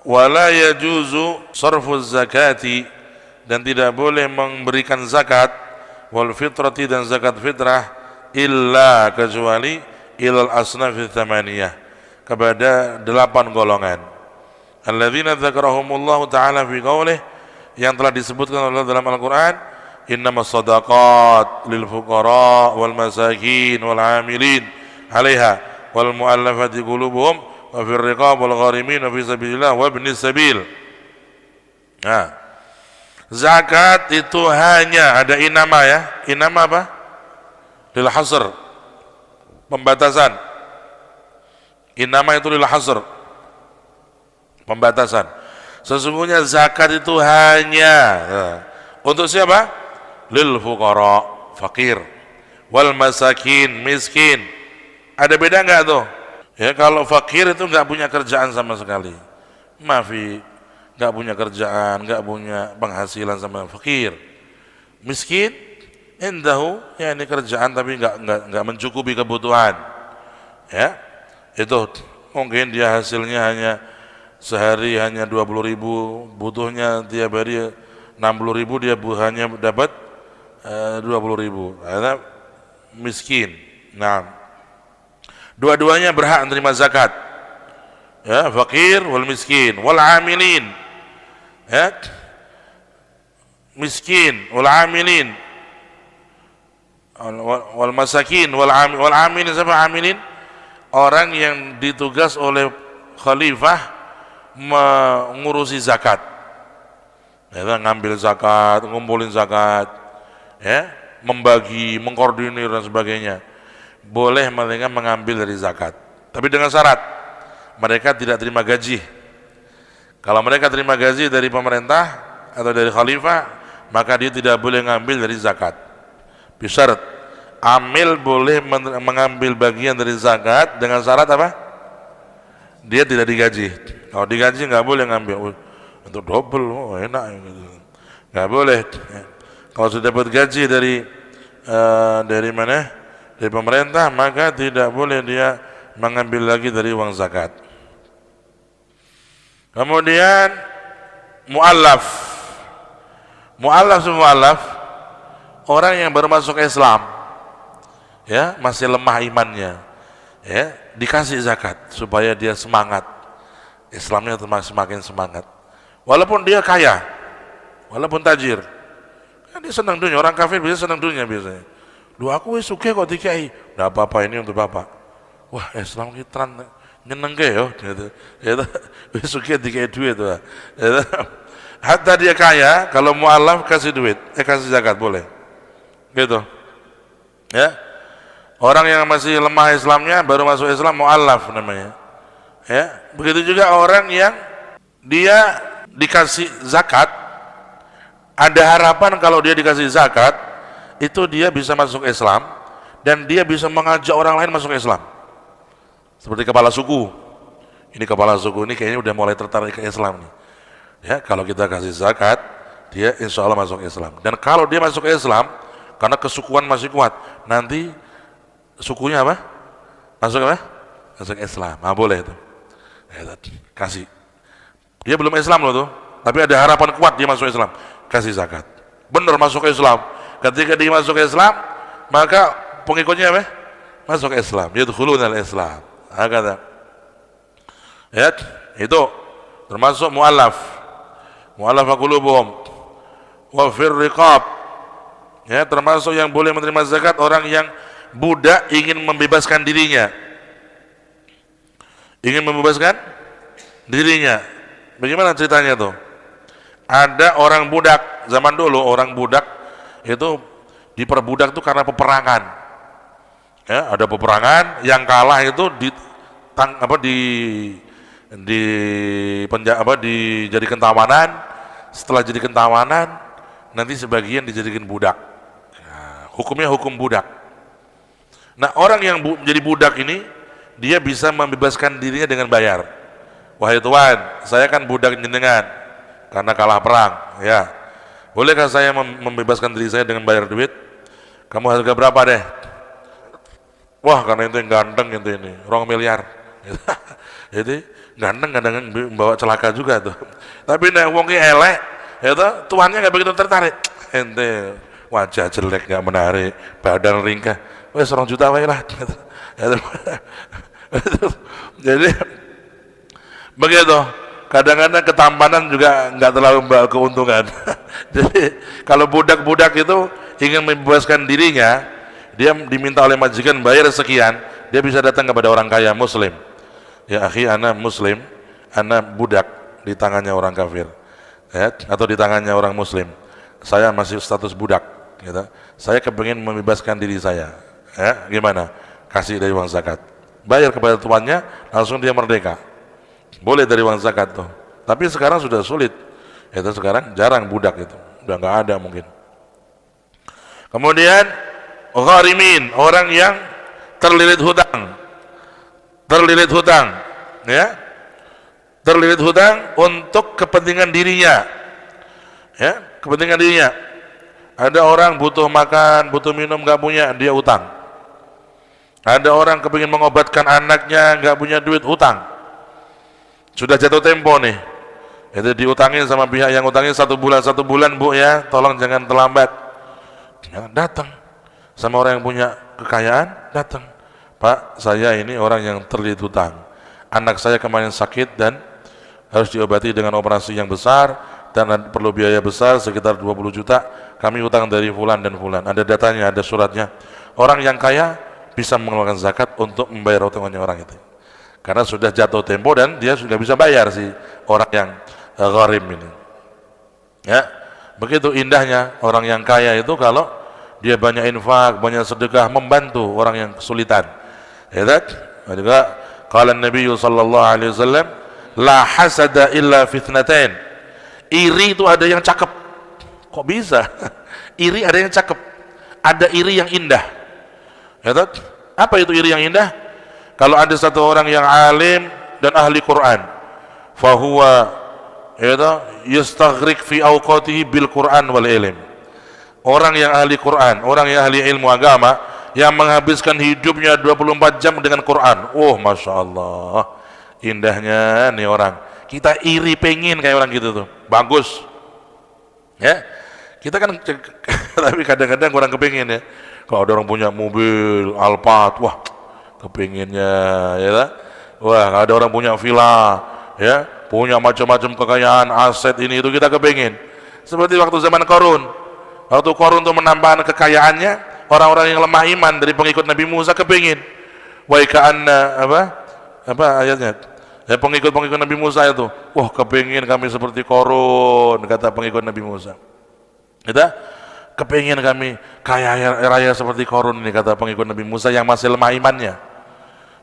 wala yajuzu sarfuz zakati, dan tidak boleh memberikan zakat, wal fitrati, dan zakat fitrah, illa, kecuali, ilal asnafi thamaniyah, kepada 8 golongan. Alladzina dzakarahumullahu ta'ala fi qaulih, yang telah disebutkan oleh dalam Al-Quran, innamas sadaqat lil fuqara wal masakin wal amilin 'alaiha wal mu'allafati qulubuhum wa fir riqab wal gharimin wa fi sabilillah wa ibnis sabil. Nah, zakat itu hanya ada inama, ya. Inama apa? Lil hasr, pembatasan. Inama itu lil hasr, pembatasan. Sesungguhnya zakat itu hanya untuk siapa? Lil fuqara, fakir, wal masakin, miskin. Ada beda enggak tuh? Ya, kalau fakir itu enggak punya kerjaan sama sekali, mafi, enggak punya kerjaan, enggak punya penghasilan sama fakir. Miskin, indahu, ya ini kerjaan tapi enggak mencukupi kebutuhan. Ya, itu mungkin dia hasilnya hanya sehari hanya 20.000, butuhnya tiap hari 60.000, dia hanya dapat 20.000. Ada miskin. Nah, dua-duanya berhak menerima zakat, ya, fakir wal miskin wal amilin, ya, miskin wal amilin wal masakin wal amilin. Siapa amilin? Orang yang ditugas oleh khalifah mengurusi zakat, ya, ngambil zakat, ngumpulin zakat, ya, membagi, mengkoordinir dan sebagainya. Boleh mereka mengambil dari zakat, tapi dengan syarat mereka tidak terima gaji. Kalau mereka terima gaji dari pemerintah atau dari khalifah, maka dia tidak boleh mengambil dari zakat. Bisyarat, amil boleh mengambil bagian dari zakat dengan syarat apa? Dia tidak digaji. Kalau digaji nggak boleh ngambil, untuk double, oh enak gitu. Nggak boleh. Kalau sudah dapat gaji dari mana? Dari pemerintah, maka tidak boleh dia mengambil lagi dari uang zakat. Kemudian mu'allaf, orang yang baru masuk Islam, ya, masih lemah imannya, ya, dikasih zakat supaya dia semangat Islamnya, semakin semangat. Walaupun dia kaya, walaupun tajir, kan dia senang dunia. Orang kafir biasa senang dunia biasanya. Lu aku suka kok dikai, nggak apa-apa, ini untuk bapak. Wah, Islam kita nyeneng ke yo, gitu. Suka dikai duit tuh. Hatta dia kaya, kalau mu'alaf kasih duit, kasih zakat boleh, gitu. Ya, orang yang masih lemah Islamnya, baru masuk Islam, mu'alaf namanya. Ya, begitu juga orang yang dia dikasih zakat, ada harapan kalau dia dikasih zakat itu dia bisa masuk Islam dan dia bisa mengajak orang lain masuk Islam. Seperti kepala suku. Ini kepala suku ini kayaknya udah mulai tertarik ke Islam nih. Ya, kalau kita kasih zakat, dia insya Allah masuk Islam. Dan kalau dia masuk Islam, karena kesukuan masih kuat, nanti sukunya apa? Masuk apa? Masuk Islam. Nah, boleh itu. Ya, kasih. Dia belum Islam loh tuh, tapi ada harapan kuat dia masuk Islam. Kasih zakat. Benar masuk Islam. Ketika dia masuk Islam, maka pengikutnya apa? Masuk Islam. Yadkhuluna al-Islam. Kata. Ya, itu termasuk mu'allaf. Mu'allaf qulubuhum. Wa fir riqab. Ya, termasuk yang boleh menerima zakat orang yang budak ingin membebaskan dirinya. Ingin membebaskan dirinya. Bagaimana ceritanya tuh? Ada orang budak, zaman dulu orang budak itu diperbudak itu karena peperangan. Ya, ada peperangan, yang kalah itu dijadikan tawanan. Setelah jadi tawanan, nanti sebagian dijadikan budak. Nah, hukumnya hukum budak. Nah, orang yang menjadi budak ini, dia bisa membebaskan dirinya dengan bayar. Wahai tuan, saya kan budak jenengan karena kalah perang, ya. Bolehkah saya membebaskan diri saya dengan bayar duit? Kamu harga berapa deh? Wah, karena itu yang ganteng itu ini, 2 miliar. Jadi ganteng kadang bawa celaka juga tuh. Tapi nek wong ki elek, ya toh, tuannya nggak begitu tertarik. Ente wajah jelek nggak menarik, badan ringkah, wes 2 juta wae lah. Jadi begitu. Kadang-kadang ketampanan juga nggak terlalu membawa keuntungan. Jadi kalau budak-budak itu ingin membebaskan dirinya, dia diminta oleh majikan bayar sekian, dia bisa datang kepada orang kaya muslim. Ya akhi, ana muslim, ana budak di tangannya orang kafir, ya, atau di tangannya orang muslim. Saya masih status budak, gitu. Saya kepingin membebaskan diri saya, ya, gimana? Kasih dari uang zakat, bayar kepada tuannya, langsung dia merdeka. Boleh dari uang zakat tuh. Tapi sekarang sudah sulit. Itu sekarang jarang budak itu, udah nggak ada mungkin. Kemudian gharimin, orang yang terlilit hutang. Terlilit hutang, ya. Terlilit hutang untuk kepentingan dirinya. Ya, kepentingan dirinya. Ada orang butuh makan, butuh minum, nggak punya, dia utang. Ada orang kepingin mengobatkan anaknya, nggak punya duit, utang. Sudah jatuh tempo nih, itu diutangin sama pihak yang utangin 1 bulan bu ya, tolong jangan terlambat. Ya, datang sama orang yang punya kekayaan, datang, Pak, saya ini orang yang terlilit hutang, anak saya kemarin sakit dan harus diobati dengan operasi yang besar dan perlu biaya besar sekitar 20 juta, kami utang dari fulan dan fulan, ada datanya, ada suratnya. Orang yang kaya bisa mengeluarkan zakat untuk membayar utangnya orang itu, karena sudah jatuh tempo dan dia sudah bisa bayar si orang yang gharim ini. Ya, begitu indahnya orang yang kaya itu kalau dia banyak infak, banyak sedekah, membantu orang yang kesulitan. Ya kan? Juga qala Nabi sallallahu alaihi wasallam, la hasada illa fitnatain. Iri itu ada yang cakep. Kok bisa? Iri ada yang cakep. Ada iri yang indah. Ya kan? Apa itu iri yang indah? Kalau ada satu orang yang alim dan ahli Quran, fahuwa yastaghriq fi awqatihi bil Quran wal ilm. Orang yang ahli Quran, orang yang ahli ilmu agama, yang menghabiskan hidupnya 24 jam dengan Quran. Oh, masya Allah, indahnya nih orang. Kita iri, pengen kayak orang gitu tuh, bagus. Ya, kita kan, tapi kadang-kadang kurang kepingin ya. Kalau ada orang punya mobil Alphard, wah, kepinginnya, ya kan? Wah, ada orang punya villa, ya, punya macam-macam kekayaan, aset ini itu kita kepingin. Seperti waktu zaman Qarun. Waktu Qarun itu menambahkan kekayaannya, orang-orang yang lemah iman dari pengikut Nabi Musa kepingin. Wa ka'anna apa ayatnya? Ya, pengikut-pengikut Nabi Musa itu, wah, kepingin kami seperti Qarun, kata pengikut Nabi Musa. Kita kepingin kami kaya raya seperti Qarun ini, kata pengikut Nabi Musa yang masih lemah imannya.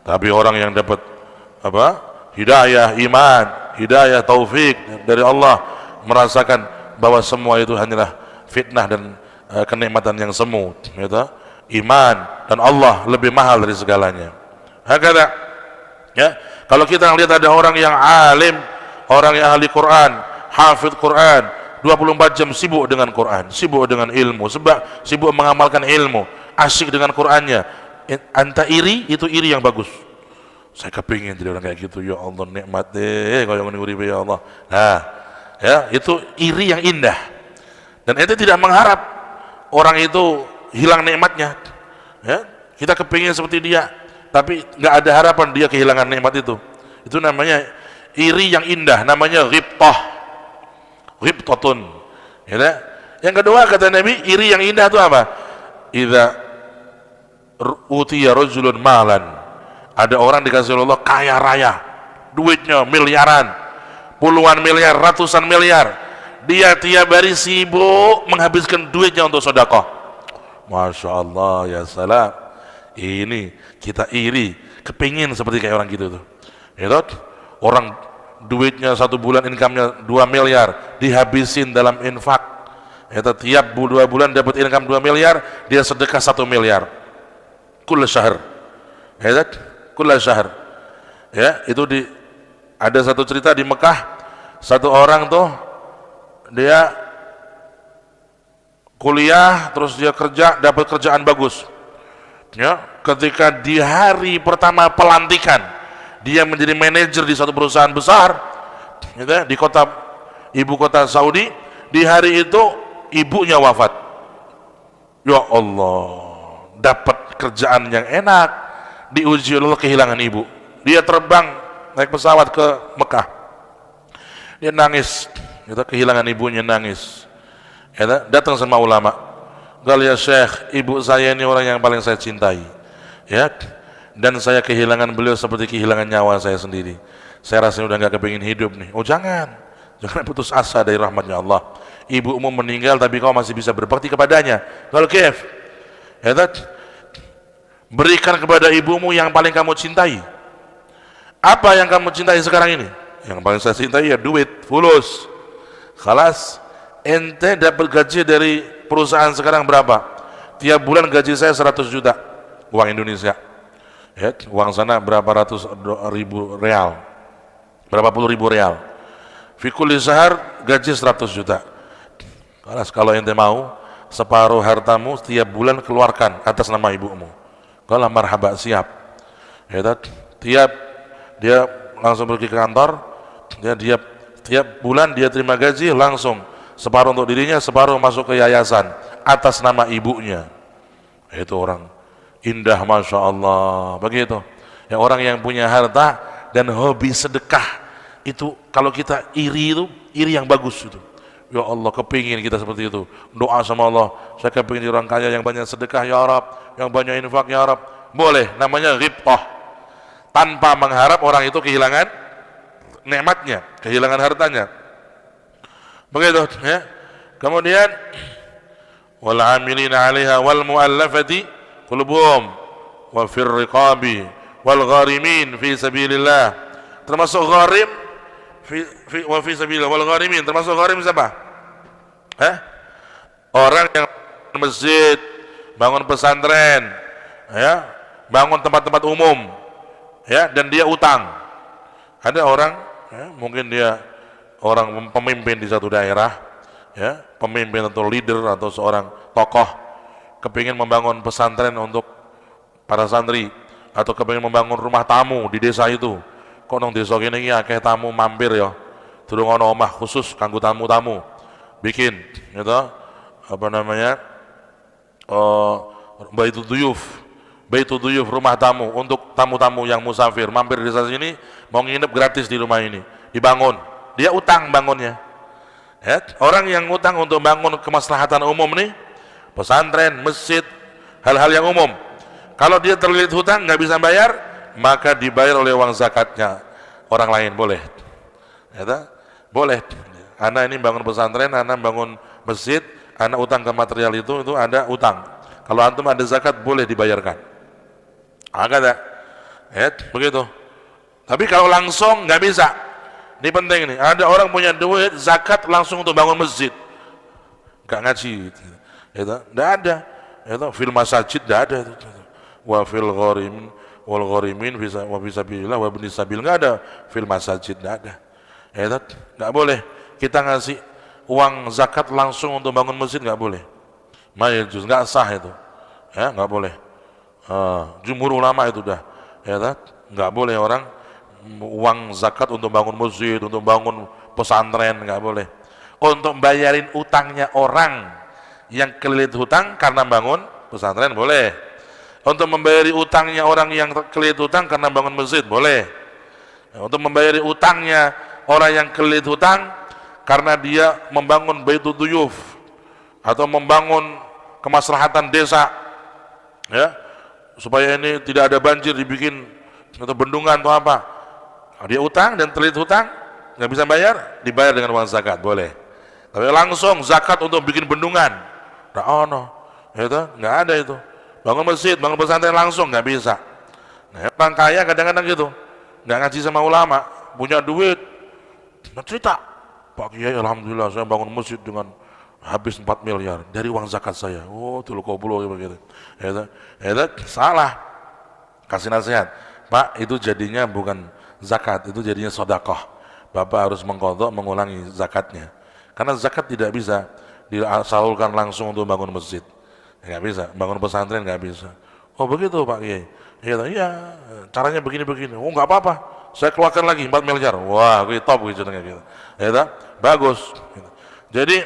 Tapi orang yang dapat apa? Hidayah iman, hidayah taufik dari Allah, merasakan bahwa semua itu hanyalah fitnah dan kenikmatan yang semu, gitu. Iman dan Allah lebih mahal dari segalanya. Hakata, ya. Kalau kita lihat ada orang yang alim, orang yang ahli Quran, hafidh Quran, 24 jam sibuk dengan Quran, sibuk dengan ilmu, sebab sibuk mengamalkan ilmu, asyik dengan Qurannya. Anta iri, itu iri yang bagus. Saya kepingin jadi orang kayak gitu, ya Allah, nikmat deh kalau yang uripe ya Allah. Nah, ya, itu iri yang indah. Dan itu tidak mengharap orang itu hilang nikmatnya. Ya, kita kepingin seperti dia, tapi nggak ada harapan dia kehilangan nikmat itu. Itu namanya iri yang indah, namanya ghibtah, ghibtatun. Ya, yang kedua kata Nabi, iri yang indah itu apa? Idza utiya rajulun malan, ada orang dikasih Allah kaya raya, duitnya miliaran, puluhan miliar, ratusan miliar, dia tiap hari sibuk menghabiskan duitnya untuk sedekah. Masya Allah, ya salam. Ini kita iri, kepingin seperti kayak orang gitu tuh. Itu orang duitnya 1 bulan, income-nya 2 miliar, dihabisin dalam infak. Itu tiap 2 bulan dapat income 2 miliar, dia sedekah 1 miliar. Kull syahr. Ya, kull syahr. Ya, itu ada satu cerita di Mekah, satu orang tuh dia kuliah, terus dia kerja, dapat kerjaan bagus. Ya, ketika di hari pertama pelantikan, dia menjadi manajer di satu perusahaan besar, gitu ya, di ibu kota Saudi. Di hari itu ibunya wafat. Ya Allah, dapat kerjaan yang enak, diuji Allah kehilangan ibu. Dia terbang naik pesawat ke Mekah, dia nangis, gitu, kehilangan ibunya, nangis. Ya, datang sama ulama, gal ya Syekh, ibu saya ini orang yang paling saya cintai, ya, dan saya kehilangan beliau seperti kehilangan nyawa saya sendiri. Saya rasanya udah nggak kepingin hidup nih. Oh jangan putus asa dari rahmatnya Allah. Ibumu meninggal tapi kau masih bisa berbakti kepadanya. Kalau kef, ya, berikan kepada ibumu yang paling kamu cintai. Apa yang kamu cintai sekarang ini? Yang paling saya cintai ya duit, fulus. Khalas, ente dapat gaji dari perusahaan sekarang berapa? Tiap bulan gaji saya 100 juta uang Indonesia. Ya, uang sana berapa ratus ribu real, berapa puluh ribu real. Fikul sehar gaji 100 juta. Kalau ente mau, separuh hartamu setiap bulan keluarkan atas nama ibumu. Kalau marhaba, siap. Ya, tiap dia langsung pergi ke kantor, dia tiap bulan dia terima gaji langsung, separuh untuk dirinya, separuh masuk ke yayasan atas nama ibunya. Itu orang indah, masya Allah, begitu. Ya, orang yang punya harta dan hobi sedekah itu, kalau kita iri, itu iri yang bagus itu. Ya Allah, kepingin kita seperti itu. Doa sama Allah, saya kepingin orang kaya yang banyak sedekah ya Rab, yang banyak infak ya Rab. Boleh, namanya ghibtah, tanpa mengharap orang itu kehilangan nikmatnya, kehilangan hartanya. Begitu ya. Kemudian wal 'amilina 'alaiha wal mu'allafati qulubuhum wa fir riqabi wal gharimin fi sabilillah. Termasuk gharim wa fi sabilillah wal gharimin. Termasuk gharim siapa? Orang yang masjid, bangun pesantren, ya, bangun tempat-tempat umum, ya, dan dia utang. Ada orang, ya, mungkin dia orang pemimpin di satu daerah, ya, pemimpin atau leader atau seorang tokoh, kepingin membangun pesantren untuk para santri, atau kepingin membangun rumah tamu di desa itu. Kok nang desa kene iki akeh tamu mampir ya, durung ana omah khusus kanggo tamu-tamu. Bikin, gitu, apa namanya, baitul duyuf, rumah tamu untuk tamu-tamu yang musafir mampir di desa sini, mau nginep gratis di rumah ini, dibangun. Dia utang bangunnya. Ya, orang yang utang untuk bangun kemaslahatan umum nih, pesantren, masjid, hal-hal yang umum. Kalau dia terlilit hutang nggak bisa bayar, maka dibayar oleh uang zakatnya orang lain, boleh. Ya, boleh. Anak ini bangun pesantren, anak bangun masjid, anak utang ke material itu ada utang. Kalau antum ada zakat boleh dibayarkan. Agak, ya, begitu. Tapi kalau langsung nggak bisa. Ini penting nih. Ada orang punya duit zakat langsung untuk bangun masjid, nggak ngaji. Itu nggak ada. Itu fil masajid nggak ada. Wa fil gharimin wal gharimin wa fisabilillah wa ibnis sabil, nggak ada fil masajid, nggak ada. Itu nggak boleh kita ngasih uang zakat langsung untuk bangun masjid, nggak boleh. Mayjuz, nggak sah itu. Ya, nggak boleh. Jumhur ulama itu dah, ya, nggak boleh orang uang zakat untuk bangun masjid, untuk bangun pesantren, nggak boleh. Untuk bayarin utangnya orang yang kelilit hutang karena bangun pesantren boleh. Untuk membayari utangnya orang yang kelilit hutang karena bangun masjid boleh. Untuk membayari utangnya orang yang kelilit hutang karena dia membangun baitul duyuf atau membangun kemaslahatan desa, ya, supaya ini tidak ada banjir, dibikin atau bendungan atau apa, dia utang dan terlilit hutang, nggak bisa bayar, dibayar dengan uang zakat, boleh. Tapi langsung zakat untuk bikin bendungan, nggak ono, itu nggak ada itu. Bangun masjid, bangun pesantren langsung nggak bisa. Nah, orang kaya kadang-kadang gitu, nggak ngaji sama ulama, punya duit, nah, cerita, Pak Kiai, alhamdulillah saya bangun masjid dengan habis 4 miliar dari uang zakat saya. Oh, tuh kobulo begitu. Itu salah. Kasih nasihat, Pak, itu jadinya bukan zakat, itu jadinya sedekah. Bapak harus mengqadha, mengulangi zakatnya. Karena zakat tidak bisa disalurkan langsung untuk bangun masjid. Nggak bisa, bangun pesantren nggak bisa. Oh begitu Pak Kiai. Iya, caranya begini-begini. Oh nggak apa-apa, saya keluarkan lagi 4 miliar. Wah, gue top gitu gitu. Ya, bagus. Jadi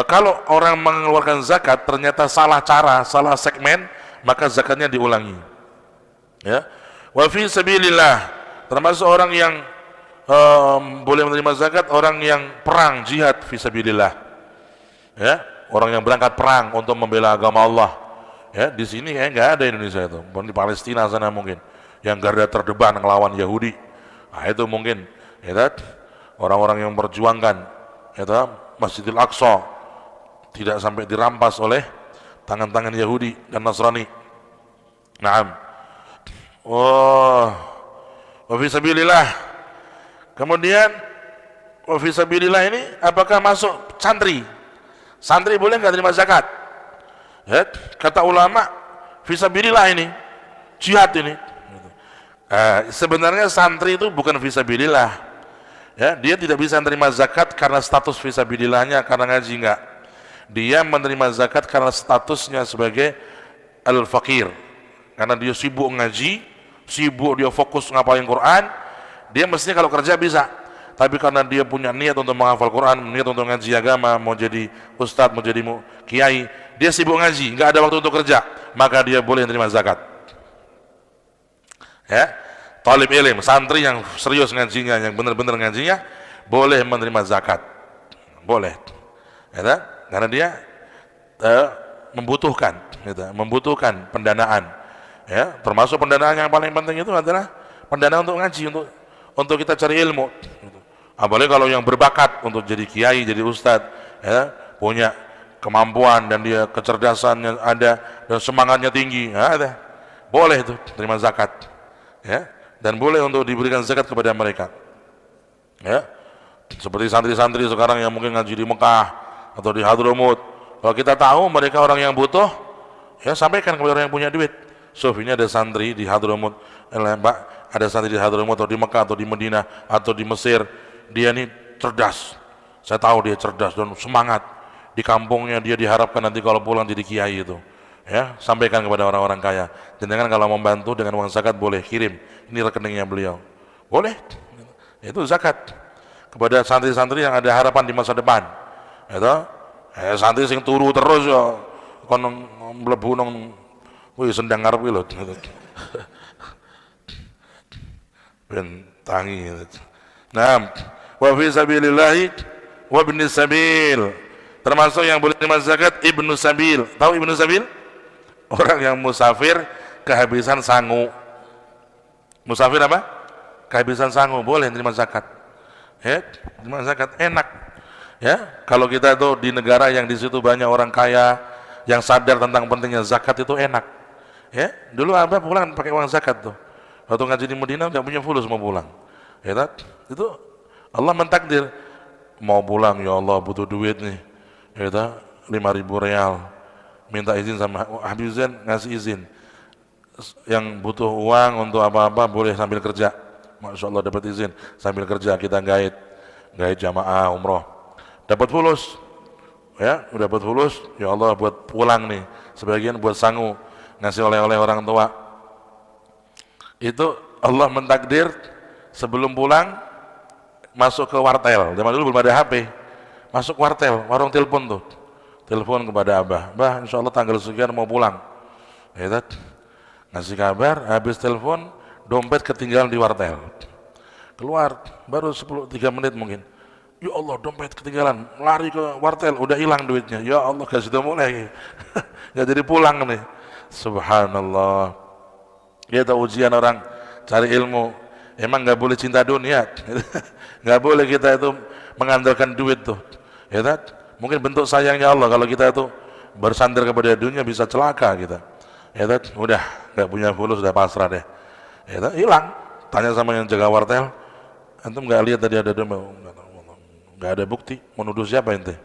kalau orang mengeluarkan zakat ternyata salah cara, salah segmen, maka zakatnya diulangi. Ya, wa fi sabilillah, termasuk orang yang boleh menerima zakat orang yang perang jihad fi sabilillah. Ya, orang yang berangkat perang untuk membela agama Allah. Ya, di sini kayak nggak ada Indonesia itu, di Palestina sana mungkin yang garda terdepan ngelawan Yahudi. Nah, itu mungkin ya, orang-orang yang memperjuangkan ya, Masjidil Aqsa tidak sampai dirampas oleh tangan-tangan Yahudi dan Nasrani. Naam. Oh, wa fi sabilillah. Kemudian wa fi sabilillah ini apakah masuk santri? Santri boleh nggak terima zakat? Ya, kata ulama fi sabilillah ini jihad ini. Sebenarnya santri itu bukan fi sabilillah. Ya, dia tidak bisa menerima zakat karena status fi sabilillahnya karena ngaji enggak. Dia menerima zakat karena statusnya sebagai al-faqir. Karena dia sibuk ngaji, sibuk dia fokus ngapalin Quran, dia mestinya kalau kerja bisa. Tapi karena dia punya niat untuk menghafal Quran, niat untuk ngaji agama, mau jadi ustadz, mau jadi kiai, dia sibuk ngaji, nggak ada waktu untuk kerja, maka dia boleh menerima zakat. Ya, talib ilm, santri yang serius ngajinya, yang benar-benar ngajinya, boleh menerima zakat, boleh. Ya, karena dia membutuhkan, gitu, membutuhkan pendanaan. Ya, termasuk pendanaan yang paling penting itu adalah pendanaan untuk ngaji, untuk kita cari ilmu. Apalagi kalau yang berbakat untuk jadi kiai, jadi ustadz, ya, punya kemampuan dan dia kecerdasannya ada dan semangatnya tinggi, ya, ada. Boleh itu terima zakat, ya, dan boleh untuk diberikan zakat kepada mereka. Ya, seperti santri-santri sekarang yang mungkin ngaji di Mekah atau di Hadramut. Kalau kita tahu mereka orang yang butuh, ya sampaikan kepada orang yang punya duit. So, ini ada santri di Hadramut, ada santri di Hadramut atau di Mekah atau di Madinah atau di Mesir. Dia ini cerdas, saya tahu dia cerdas dan semangat. Di kampungnya dia diharapkan nanti kalau pulang jadi kiai itu. Ya, sampaikan kepada orang-orang kaya. Jangan kalau membantu dengan uang zakat boleh kirim. Ini rekeningnya beliau. Boleh. Itu zakat kepada santri-santri yang ada harapan di masa depan. Itu, santri sing turu terus ya, kon mlebu nang, wih sendang ngarep lho. Ben tangi. Nah, wa fi sabilillahi wa ibn sabil, termasuk yang boleh terima zakat ibnu sabil. Tahu ibnu sabil? Orang yang musafir kehabisan sangu. Musafir apa? Kehabisan sangu, boleh terima zakat. Ya, terima zakat enak. Ya, kalau kita tuh di negara yang di situ banyak orang kaya yang sadar tentang pentingnya zakat itu enak. Ya, dulu Abah pulang pakai uang zakat tuh. Waktu ngaji di Madinah nggak punya fulus mau pulang. Ya, itu Allah mentakdir mau pulang, ya Allah butuh duit nih, ya 5.000 real, minta izin sama Habib Zain, ngasih izin. Yang butuh uang untuk apa-apa boleh sambil kerja, Masya Allah dapat izin sambil kerja, kita gaid jamaah umroh, dapat fulus, ya udah dapat fulus, ya Allah buat pulang nih, sebagian buat sangu, ngasih oleh-oleh orang tua. Itu Allah mentakdir sebelum pulang masuk ke wartel. Zaman dulu belum ada HP, masuk wartel, warung telepon tuh, telepon kepada Abah, Bah insya Allah tanggal sekian mau pulang, ya, ngasih kabar, habis telepon dompet ketinggalan di wartel, keluar baru 3 menit mungkin, ya Allah dompet ketinggalan, lari ke wartel, udah hilang duitnya, ya Allah gak sudah mulai gak jadi pulang nih. Subhanallah. Kita ujian orang cari ilmu, emang nggak boleh cinta dunia, nggak boleh kita itu mengandalkan duit tuh, ya kan? Mungkin bentuk sayangnya Allah kalau kita itu bersandar kepada dunia bisa celaka kita, ya kan? Udah nggak punya fulus, sudah pasrah deh, ya kan? Hilang. Tanya sama yang jaga wartel, antum nggak lihat tadi ada dompet? Nggak ada bukti, menuduh siapa ente?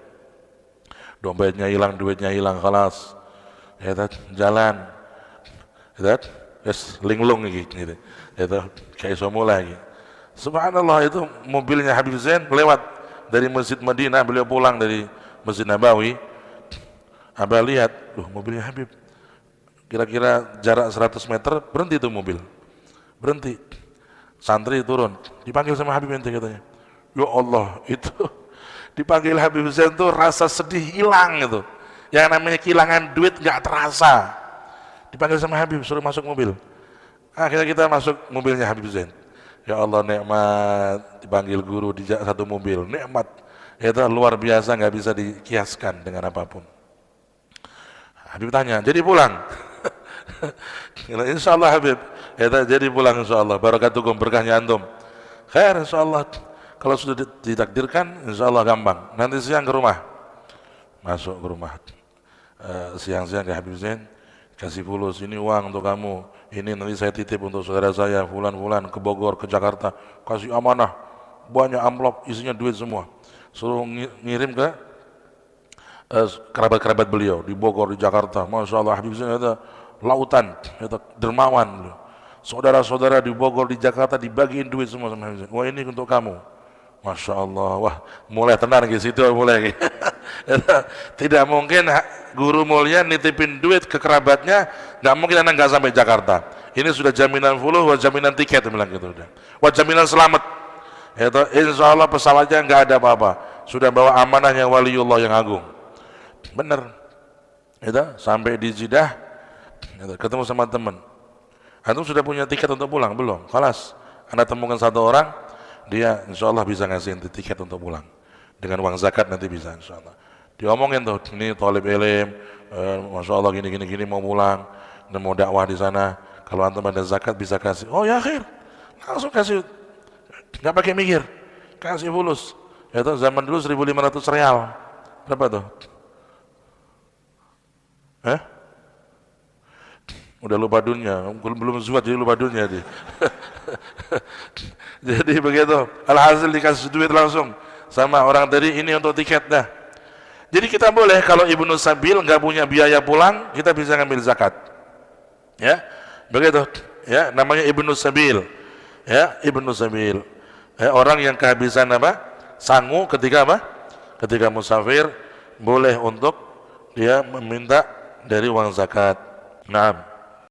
Dompetnya hilang, duitnya hilang, kelas, ya kan? Jalan, ya kan? Yes, linglung gitu, itu kayak semula lagi. Subhanallah, itu mobilnya Habib Zain lewat dari Masjid Madinah, beliau pulang dari Masjid Nabawi. Abah lihat, mobilnya Habib. Kira-kira jarak 100 meter berhenti itu mobil, berhenti. Santri turun, dipanggil sama Habib ente katanya. Ya Allah, itu dipanggil Habib Zain tuh rasa sedih hilang itu. Yang namanya kehilangan duit nggak terasa. Dipanggil sama Habib, suruh masuk mobil. Akhirnya kita masuk mobilnya Habib Zain. Ya Allah, nikmat dipanggil guru di satu mobil, nikmat. Itu luar biasa, nggak bisa dikiaskan dengan apapun. Habib tanya, jadi pulang? Insya Allah Habib, jadi pulang insya Allah. Barakatukum, berkahnya antum. Khair insya Allah. Kalau sudah ditakdirkan, insya Allah gampang. Nanti siang ke rumah, masuk ke rumah. Siang-siang ke Habib Zain, kasih fulus, ini uang untuk kamu. Ini nanti saya titip untuk saudara saya, fulan-fulan ke Bogor, ke Jakarta. Kasih amanah, banyak amplop, isinya duit semua. Suruh ngirim ke kerabat-kerabat beliau di Bogor, di Jakarta. Masya Allah, Habib Zain ada lautan, itu dermawan. Saudara-saudara di Bogor, di Jakarta dibagiin duit semua sama Habib Zain. Wah, ini untuk kamu. Masya Allah, wah mulai tenang di situ mulai. Tidak mungkin guru mulia nitipin duit ke kerabatnya, nggak mungkin anak nggak sampai Jakarta. Ini sudah jaminan full, wah jaminan tiket bilang gitu udah. Wah jaminan selamat. Insya Allah pesawatnya nggak ada apa-apa. Sudah bawa amanahnya waliullah yang agung. Bener. Sampai di Jeddah, ketemu sama teman. Antum sudah punya tiket untuk pulang belum? Kelas. Anda temukan satu orang, dia insya Allah bisa ngasih tiket untuk pulang dengan uang zakat, nanti bisa insya Allah. Diomongin tuh, ini thalib ilm, masya Allah gini mau pulang dan mau dakwah di sana. Kalau antum ada zakat bisa kasih. Oh ya akhir, langsung kasih, nggak pakai mikir, kasih fulus. Itu zaman dulu 1.500 real, berapa tuh? Udah lupa dunia, belum zuhud jadi lupa dunia dia. Jadi begitu, alhasil dikasih duit langsung sama orang tadi, ini untuk tiket dah. Jadi kita boleh kalau Ibnu Sabil nggak punya biaya pulang, kita bisa ngambil zakat. Ya, begitu. Ya, namanya Ibnu Sabil. Ya, Ibnu Sabil. Ya, orang yang kehabisan apa? Sangu ketika apa? Ketika musafir, boleh untuk dia meminta dari uang zakat. Nah.